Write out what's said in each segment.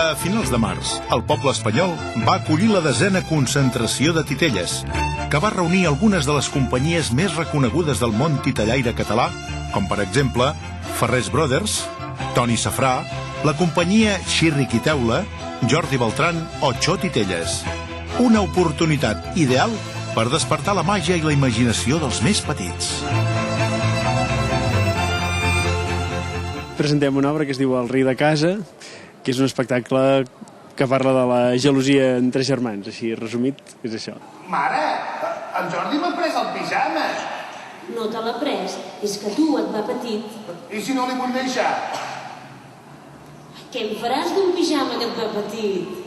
A finals de març, el poble espanyol va acollir la 10a concentració de titelles, que va reunir algunes de les companyies més reconegudes del món titellaire català, com per exemple Ferrés Brothers, Toni Safrà, la companyia Xirric i Teula, Jordi Beltran o Xo Titelles. Una oportunitat ideal per despertar la màgia i la imaginació dels més petits. Presentem una obra que es diu El rei de casa, que és un espectacle que parla de la gelosia entre germans, així resumit, és això. Mare, el Jordi m'ha pres el pijama. No te l'ha pres, és que tu et va petit. I si no li vull deixar? Què em faràs d'un pijama que et va petit?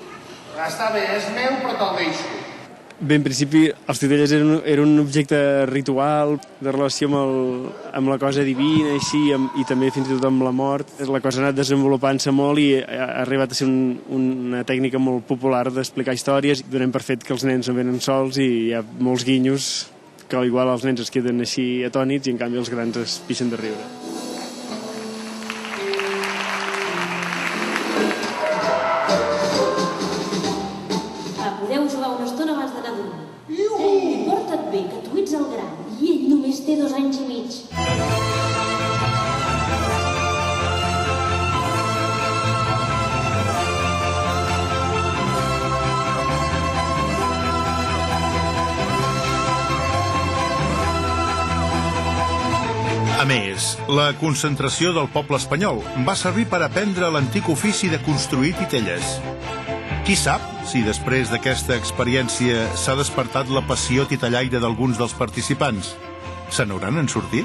Està bé, és meu, però te'l deixo. Bé, en principi, els titelles eren un objecte ritual de relació amb la cosa divina i també fins i tot amb la mort. La cosa ha anat desenvolupant-se molt i ha arribat a ser una tècnica molt popular d'explicar històries. Donem per fet que els nens no venen sols i hi ha molts guinyos que igual els nens es queden així atònits i en canvi els grans es pixen de riure. Podeu jugar una estona abans d'anar a dormir. I porta't bé, que tu ets el gran i ell només té 2 anys i mig. A més, la concentració del poble espanyol va servir per aprendre l'antic ofici de construir titelles. Qui sap si després d'aquesta experiència s'ha despertat la passió titellaire d'alguns dels participants? Se n'hauran en sortit?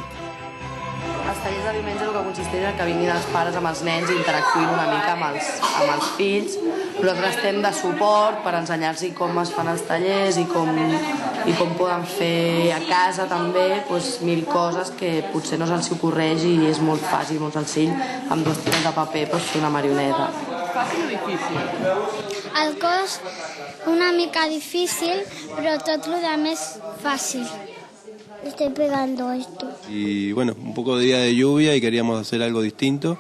Els tallers de diumenge el que consisteix és que vinguin els pares amb els nens i interactuïn una mica amb els fills. Nosaltres estem de suport per ensenyar-los com es fan els tallers i com poden fer a casa també mil coses que potser no se'ls ocorreix i és molt fàcil, molt senzill, amb 2 tires de paper fer una marioneta. Fàcil o difícil? El cos una mica difícil, pero todo lo demás fácil. Estoy pegando esto. Y bueno, un poco de día de lluvia y queríamos hacer algo distinto.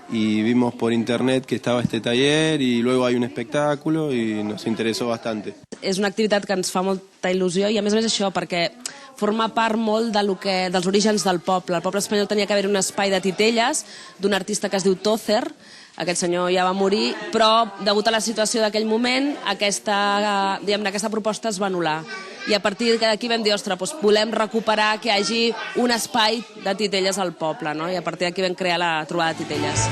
Y vimos por internet que estaba este taller y luego hay un espectáculo y nos interesó bastante. És una activitat que ens fa molta il·lusió i a més això perquè forma part molt dels orígens del poble. El poble espanyol tenia que haver un espai de titelles d'un artista que es diu Tócer. Aquest senyor ja va morir, però degut a la situació d'aquell moment aquesta proposta es va anul·lar. I a partir d'aquí vam dir, ostres, volem recuperar que hi hagi un espai de titelles al poble, no? I a partir d'aquí vam crear la trobada de titelles.